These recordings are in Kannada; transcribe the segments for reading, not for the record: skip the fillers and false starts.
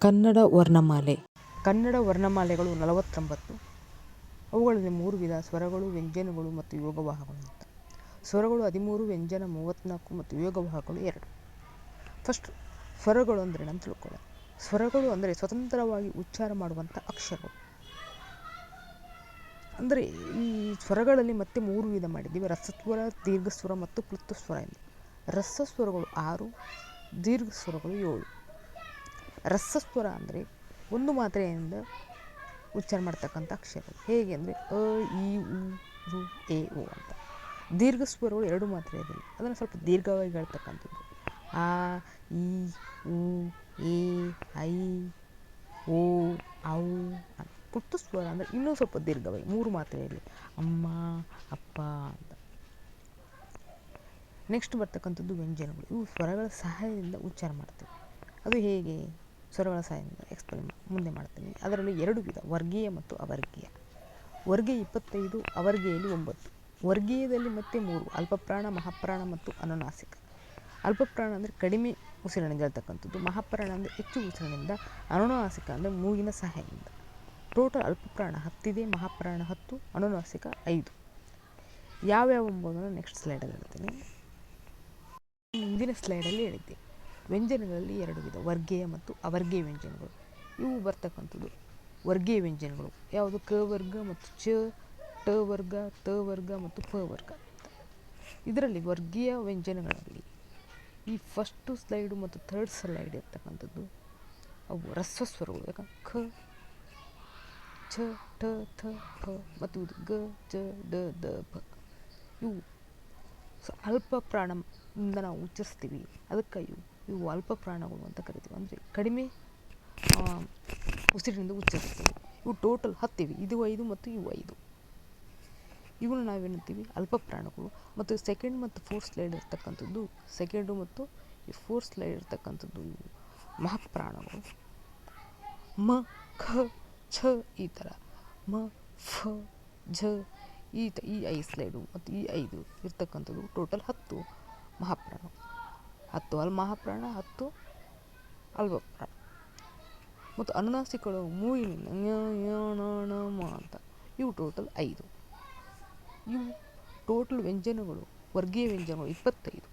ಕನ್ನಡ ವರ್ಣಮಾಲೆ. ಕನ್ನಡ ವರ್ಣಮಾಲೆಗಳು 49. ಅವುಗಳಲ್ಲಿ 3 ವಿಧ: ಸ್ವರಗಳು, ವ್ಯಂಜನಗಳು ಮತ್ತು ಯೋಗವಾಹಗಳು ಅಂತ. ಸ್ವರಗಳು 13, ವ್ಯಂಜನ 34 ಮತ್ತು ಯೋಗವಾಹಗಳು 2. ಫಸ್ಟ್ ಸ್ವರಗಳು ಅಂದರೆ ಅಂತ ತಿಳ್ಕೊಳ್ಳೋಣ. ಸ್ವರಗಳು ಅಂದರೆ ಸ್ವತಂತ್ರವಾಗಿ ಉಚ್ಚಾರ ಮಾಡುವಂಥ ಅಕ್ಷರಗಳು. ಅಂದರೆ ಈ ಸ್ವರಗಳಲ್ಲಿ ಮತ್ತೆ 3 ವಿಧ ಮಾಡಿದ್ದೀವಿ: ರಸಸ್ವರ, ದೀರ್ಘಸ್ವರ ಮತ್ತು ಪ್ಲುತಸ್ವರ ಎಂದು. ರಸಸ್ವರಗಳು 6, ದೀರ್ಘಸ್ವರಗಳು 7. ರಸಸ್ವರ ಅಂದರೆ ಒಂದು ಮಾತ್ರೆಯಿಂದ ಉಚ್ಚಾರ ಮಾಡ್ತಕ್ಕಂಥ ಅಕ್ಷರಗಳು. ಹೇಗೆ ಅಂದರೆ ಅ, ಇ, ಉ, ರು, ಎ, ಓ ಅಂತ. ದೀರ್ಘಸ್ವರಗಳು 2 ಮಾತ್ರೆಯಲ್ಲಿ, ಅದನ್ನು ಸ್ವಲ್ಪ ದೀರ್ಘವಾಗಿ ಹೇಳ್ತಕ್ಕಂಥದ್ದು: ಆ, ಈ, ಉ, ಎ, ಐ, ಓ, ಔ ಅಂತ. ಪ್ಲುತಸ್ವರ ಅಂದರೆ ಇನ್ನೂ ಸ್ವಲ್ಪ ದೀರ್ಘವಾಗಿ 3 ಮಾತ್ರೆಯಲ್ಲಿ: ಅಮ್ಮ, ಅಪ್ಪ ಅಂತ. ನೆಕ್ಸ್ಟ್ ಬರ್ತಕ್ಕಂಥದ್ದು ವ್ಯಂಜನಗಳು. ಇವು ಸ್ವರಗಳ ಸಹಾಯದಿಂದ ಉಚ್ಚಾರ ಮಾಡ್ತೇವೆ. ಅದು ಹೇಗೆ? ಸ್ವರಗಳ ಸಹಾಯದಿಂದ ಮುಂದೆ ಮಾಡ್ತೀನಿ. ಅದರಲ್ಲಿ 2 ವಿಧ: ವರ್ಗೀಯ ಮತ್ತು ಅವರ್ಗೀಯ. ವರ್ಗೀಯ 25, ಅವರ್ಗೀಯಲ್ಲಿ 9. ವರ್ಗೀಯದಲ್ಲಿ ಮತ್ತೆ 3: ಅಲ್ಪಪ್ರಾಣ, ಮಹಾಪ್ರಾಣ ಮತ್ತು ಅನುನಾಸಿಕ. ಅಲ್ಪಪ್ರಾಣ ಅಂದರೆ ಕಡಿಮೆ ಉಸಿರಿನಿಂದ ಹೇಳ್ತಕ್ಕಂಥದ್ದು. ಮಹಾಪ್ರಾಣ ಅಂದರೆ ಹೆಚ್ಚು ಉಸಿರಿನಿಂದ. ಅನುನಾಸಿಕ ಅಂದರೆ ಮೂಗಿನ ಸಹಾಯದಿಂದ. ಟೋಟಲ್ ಅಲ್ಪಪ್ರಾಣ 10 ಇದೆ, ಮಹಾಪ್ರಾಣ 10, ಅನುನಾಸಿಕ 5. ಯಾವ್ಯಾವ ಎಂಬುದನ್ನು ನೆಕ್ಸ್ಟ್ ಸ್ಲೈಡಲ್ಲಿ ಹೇಳ್ತೀನಿ. ಹಿಂದಿನ ಸ್ಲೈಡಲ್ಲಿ ಹೇಳಿದ್ದೆ. ವ್ಯಂಜನಗಳಲ್ಲಿ 2 ವಿಧ: ವರ್ಗೀಯ ಮತ್ತು ಅವರ್ಗೀಯ ವ್ಯಂಜನಗಳು. ಇವು ಬರ್ತಕ್ಕಂಥದ್ದು ವರ್ಗೀಯ ವ್ಯಂಜನಗಳು. ಯಾವುದು? ಕ ವರ್ಗ ಮತ್ತು ಚ, ಟ ವರ್ಗ, ತ ವರ್ಗ ಮತ್ತು ಪ ವರ್ಗ ಅಂತ. ಇದರಲ್ಲಿ ವರ್ಗೀಯ ವ್ಯಂಜನಗಳಲ್ಲಿ ಈ ಫಸ್ಟ್ ಸ್ಲೈಡು ಮತ್ತು ಥರ್ಡ್ ಸ್ಲೈಡ್ ಇರ್ತಕ್ಕಂಥದ್ದು ಅವು ರಸಸ್ವರಗಳು. ಯಾಕಂದ್ರೆ ಖ, ಛ, ಠ, ಥ, ಫ ಮತ್ತು ಇದು ಗ, ಜ, ಡ, ದ, ಭ. ಇವು ಅಲ್ಪ ಪ್ರಾಣದಿಂದ ನಾವು ಉಚ್ಚರಿಸ್ತೀವಿ, ಅದಕ್ಕೆ ಇವು ಅಲ್ಪ ಪ್ರಾಣಗಳು ಅಂತ ಕರಿತೀವಿ. ಅಂದರೆ ಕಡಿಮೆ ಉಸಿರಿನಿಂದ ಉಚ್ಚರಿಸ್ತೀವಿ. ಇವು ಟೋಟಲ್ 10 ಇವೆ. ಇದು 5 ಮತ್ತು ಇವು 5. ಇವನ್ನು ನಾವೇನಂತೀವಿ? ಅಲ್ಪ ಪ್ರಾಣಗಳು. ಮತ್ತು ಸೆಕೆಂಡ್ ಮತ್ತು ಫೋರ್ತ್ ಸ್ಲೈಡ್ ಇರ್ತಕ್ಕಂಥದ್ದು, ಸೆಕೆಂಡು ಮತ್ತು ಈ ಫೋರ್ತ್ ಸ್ಲೈಡ್ ಇರ್ತಕ್ಕಂಥದ್ದು ಇವು ಮಹಾಪ್ರಾಣಗಳು. ಮ, ಖ, ಛ ಈ ಥರ. ಮ, ಫ, ಝ ಈ 5 ಸ್ಲೈಡು ಮತ್ತು ಈ 5 ಇರ್ತಕ್ಕಂಥದ್ದು ಟೋಟಲ್ 10 ಮಹಾಪ್ರಾಣ. 10 ಮಹಾಪ್ರಾಣ, 10 ಅಲ್ಪಪ್ರಾಣ. ಮತ್ತು ಅನುನಾಸಿಕಗಳು ಮೂಗಿನಿಂದ ಞ, ಞ, ಣ, ಣ, ಮ ಅಂತ. ಇವು ಟೋಟಲ್ 5. ಇವು ಟೋಟಲ್ ವ್ಯಂಜನಗಳು, ವರ್ಗೀಯ ವ್ಯಂಜನಗಳು 25.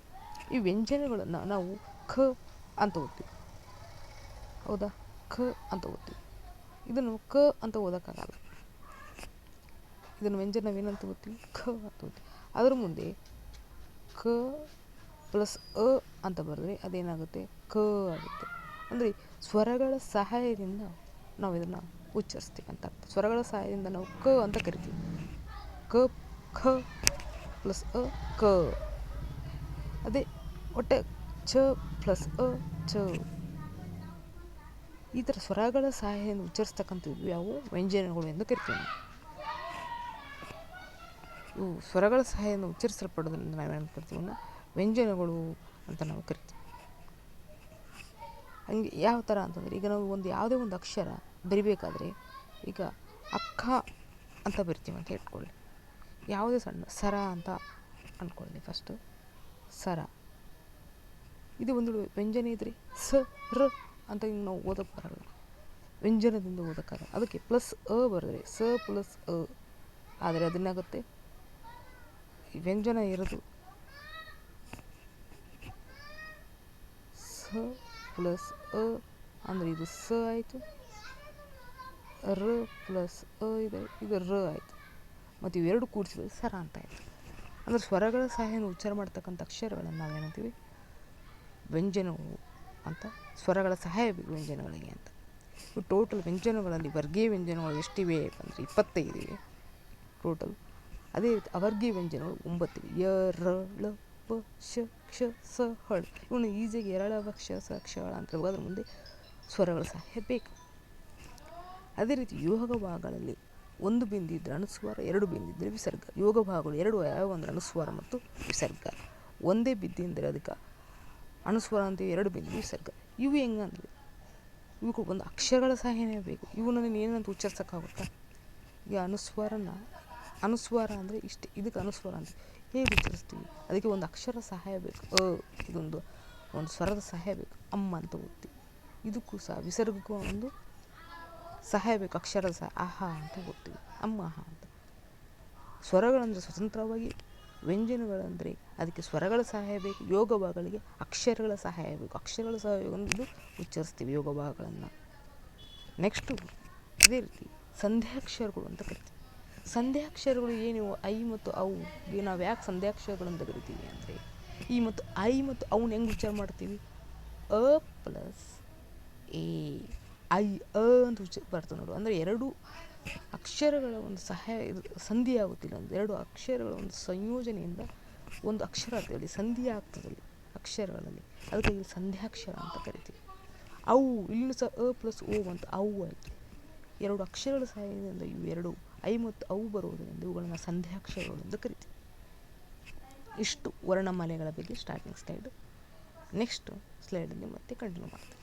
ಈ ವ್ಯಂಜನಗಳನ್ನು ನಾವು ಖ ಅಂತ ಓದ್ತೀವಿ. ಹೌದಾ? ಖ ಅಂತ ಓದ್ತೀವಿ. ಇದನ್ನು ಕ ಅಂತ ಓದೋಕ್ಕಾಗಲ್ಲ. ಇದನ್ನು ವ್ಯಂಜನ ನಾವೇನಂತ ಓದ್ತೀವಿ? ಖ ಅಂತ ಓದ್ತೀವಿ. ಅದರ ಮುಂದೆ ಕ ಪ್ಲಸ್ ಅ ಅಂತ ಬರೆದ್ರೆ ಅದೇನಾಗುತ್ತೆ? ಕ ಆಗುತ್ತೆ. ಅಂದರೆ ಸ್ವರಗಳ ಸಹಾಯದಿಂದ ನಾವು ಇದನ್ನು ಉಚ್ಚರಿಸ್ತೀವಿ ಅಂತ ಅರ್ಥ. ಸ್ವರಗಳ ಸಹಾಯದಿಂದ ನಾವು ಕ ಅಂತ ಕರಿತೀವಿ. ಕ, ಖ ಪ್ಲಸ್ ಅ, ಕ. ಅದೇ ಒಟ್ಟೆ ಛ ಪ್ಲಸ್ ಅ, ಛ. ಈ ಥರ ಸ್ವರಗಳ ಸಹಾಯದಿಂದ ಉಚ್ಚರಿಸ್ತಕ್ಕಂಥದ್ದು ಯಾವುವು? ವ್ಯಂಜನಗಳು ಎಂದು ಕರಿತೀವಿ ನಾವು. ಇವು ಸ್ವರಗಳ ಸಹಾಯದಿಂದ ಉಚ್ಚರಿಸಲ್ಪಡೋದ್ರಿಂದ ನಾವೇನು ಕರಿತೀವನ್ನ ವ್ಯಂಜನಗಳು ಅಂತ ನಾವು ಕರಿತೀವಿ. ಹಂಗೆ ಯಾವ ಥರ ಅಂತಂದರೆ, ಈಗ ನಾವು ಯಾವುದೇ ಒಂದು ಅಕ್ಷರ ಬರಿಬೇಕಾದ್ರೆ, ಈಗ ಅಕ್ಕ ಅಂತ ಬರಿತೀವಿ ಅಂತ ಇಟ್ಕೊಳ್ಳಿ. ಯಾವುದೇ ಸಣ್ಣ ಸರ ಅಂತ ಅಂದ್ಕೊಳ್ಳಿ. ಫಸ್ಟು ಸರ. ಇದು ಒಂದು ವ್ಯಂಜನ ಇದ್ದರೆ ಸ, ರ ಅಂತ ಹಿಂಗೆ ನಾವು ಓದೋಕ್ಕೆ ಬರಲ್ಲ. ವ್ಯಂಜನದಿಂದ ಓದೋಕ್ಕಾಗಲ್ಲ. ಅದಕ್ಕೆ ಪ್ಲಸ್ ಅ ಬರೆದ್ರೆ ಸ ಪ್ಲಸ್ ಅ. ಆದರೆ ಅದನ್ನಾಗುತ್ತೆ ವ್ಯಂಜನ ಇರೋದು ಸ ಪ್ಲಸ್ ಅ ಅಂದರೆ ಇದು ಸ ಆಯಿತು. ರ ಪ್ಲಸ್ ಅ ಇದೆ, ಇದು ರ ಆಯಿತು. ಮತ್ತು ಇವೆರಡು ಕೂಡಿಸಿದ್ರೆ ಸರ ಅಂತ ಆಯಿತು. ಅಂದರೆ ಸ್ವರಗಳ ಸಹಾಯದಿಂದ ಉಚ್ಚಾರ ಮಾಡ್ತಕ್ಕಂಥ ಅಕ್ಷರಗಳನ್ನು ನಾವೇನಂತೀವಿ? ವ್ಯಂಜನಗಳು ಅಂತ. ಸ್ವರಗಳ ಸಹಾಯ ಬೇಕು ವ್ಯಂಜನಗಳಿಗೆ ಅಂತ. ಇವು ಟೋಟಲ್ ವ್ಯಂಜನಗಳಲ್ಲಿ ವರ್ಗೀಯ ವ್ಯಂಜನಗಳು ಎಷ್ಟಿವೆ ಅಂದರೆ 25 ಇವೆ ಟೋಟಲ್. ಅದೇ ರೀತಿ ಅವರ್ಗೀಯ ವ್ಯಂಜನಗಳು 9 ಇವೆ. ಯ, ರ, ಳ, ಪ, ಶ, ಕ್ಷ, ಸ, ಳ. ಇವನು ಈಸಿಯಾಗಿ ಎರಳ, ಕ್ಷ, ಸ, ಕ್ಷ, ಳ ಅಂತ ಹೇಳ್ಬೋದು. ಅದ್ರ ಮುಂದೆ ಸ್ವರಗಳ ಸಹಾಯ ಬೇಕು. ಅದೇ ರೀತಿ ಯೋಗಭಾಗಗಳಲ್ಲಿ 1 ಬಿಂದು ಇದ್ದರೆ ಅನುಸ್ವಾರ, 2 ಬಿಂದು ಇದ್ದರೆ ವಿಸರ್ಗ. ಯೋಗಭಾಗಗಳು 2 ಯಾವ ಅಂದರೆ ಅನುಸ್ವಾರ ಮತ್ತು ವಿಸರ್ಗ. ಒಂದೇ ಬಿಂದು ಅಂದರೆ ಅದಕ್ಕೆ ಅನುಸ್ವಾರ ಅಂತೀವಿ, 2 ಬಿಂದು ವಿಸರ್ಗ. ಇವು ಹೆಂಗಂದ್ರೆ ಇವಕ್ಕೂ ಒಂದು ಅಕ್ಷರಗಳ ಸಹಾಯನೇ ಬೇಕು. ಇವನ್ನ ನೀನು ಏನಂತ ಉಚ್ಚರಿಸೋಕ್ಕಾಗುತ್ತಾ? ಈಗ ಅನುಸ್ವಾರ ಅಂದರೆ ಇಷ್ಟೇ, ಇದಕ್ಕೆ ಅನುಸ್ವಾರ ಅಂತ ಹೇಗೆ ಉಚ್ಚರಿಸ್ತೀವಿ? ಅದಕ್ಕೆ ಒಂದು ಅಕ್ಷರ ಸಹಾಯ ಬೇಕು. ಇದೊಂದು ಸ್ವರದ ಸಹಾಯ ಬೇಕು. ಅಮ್ಮ ಅಂತ ಓದ್ತೀವಿ. ಇದಕ್ಕೂ ಸಹ ವಿಸರ್ಗಕ್ಕೂ ಒಂದು ಸಹಾಯ ಬೇಕು, ಅಕ್ಷರದ ಸಹಾಯ. ಆಹಾ ಅಂತ ಹೋಗ್ತೀವಿ, ಅಮ್ಮ ಆಹಾ ಅಂತ. ಸ್ವರಗಳಂದರೆ ಸ್ವತಂತ್ರವಾಗಿ, ವ್ಯಂಜನಗಳಂದರೆ ಅದಕ್ಕೆ ಸ್ವರಗಳ ಸಹಾಯ ಬೇಕು. ಯೋಗ ಭಾಗಗಳಿಗೆ ಅಕ್ಷರಗಳ ಸಹಾಯ ಬೇಕು. ಅಕ್ಷರಗಳ ಸಹಾಯ ಒಂದು ಉಚ್ಚರಿಸ್ತೀವಿ ಯೋಗ ಭಾಗಗಳನ್ನು. ನೆಕ್ಸ್ಟು ಅದೇ ರೀತಿ ಸಂಧ್ಯಾಕ್ಷರಗಳು ಅಂತ ಕರಿತೀವಿ. ಸಂಧ್ಯಾಕ್ಷರಗಳು ಏನು? ಐ ಮತ್ತು ಅವು. ನಾವು ಯಾಕೆ ಸಂಧ್ಯಾಕ್ಷರಗಳು ಅಂತ ಕರಿತೀವಿ ಅಂದರೆ, ಈ ಮತ್ತು ಐ ಮತ್ತು ಅವನ್ನ ಹೆಂಗೆ ಉಚ್ಚಾರ ಮಾಡ್ತೀವಿ? ಅ ಪ್ಲಸ್ ಎ, ಐ ಅ ಅಂತ ಬರ್ತದೆ ನೋಡು. ಅಂದರೆ ಎರಡು ಅಕ್ಷರಗಳ ಒಂದು ಸಹಾಯ, ಇದು ಸಂಧಿ ಆಗುತ್ತಿಲ್ಲ, ಒಂದು ಎರಡು ಅಕ್ಷರಗಳ ಒಂದು ಸಂಯೋಜನೆಯಿಂದ ಒಂದು ಅಕ್ಷರ ಆಗ್ತದೆ, ಸಂಧಿ ಆಗ್ತದಲ್ಲಿ ಅಕ್ಷರಗಳಲ್ಲಿ. ಅದಕ್ಕಾಗಿ ಸಂಧ್ಯಾಕ್ಷರ ಅಂತ ಕರಿತೀವಿ. ಅವು ಇಲ್ಲೂ ಸಹ ಅ ಪ್ಲಸ್ ಓ ಅಂತ ಅವು ಆಯಿತು. ಎರಡು ಅಕ್ಷರಗಳ ಸಹಾಯದಿಂದ ಇವು ಎರಡು ಐ ಮತ್ತು ಅವು ಬರುವುದರಿಂದ ಇವುಗಳನ್ನು ಸಂಧ್ಯಾಕ್ಷರಗಳು ಎಂದು ಕರಿತೀವಿ. ಇಷ್ಟು ವರ್ಣಮಾಲೆಗಳ ಬಗ್ಗೆ ಸ್ಟಾರ್ಟಿಂಗ್ ಸ್ಲೈಡು. ನೆಕ್ಸ್ಟ್ ಸ್ಲೈಡಲ್ಲಿ ಮತ್ತೆ ಕಂಟಿನ್ಯೂ ಮಾಡ್ತೀವಿ.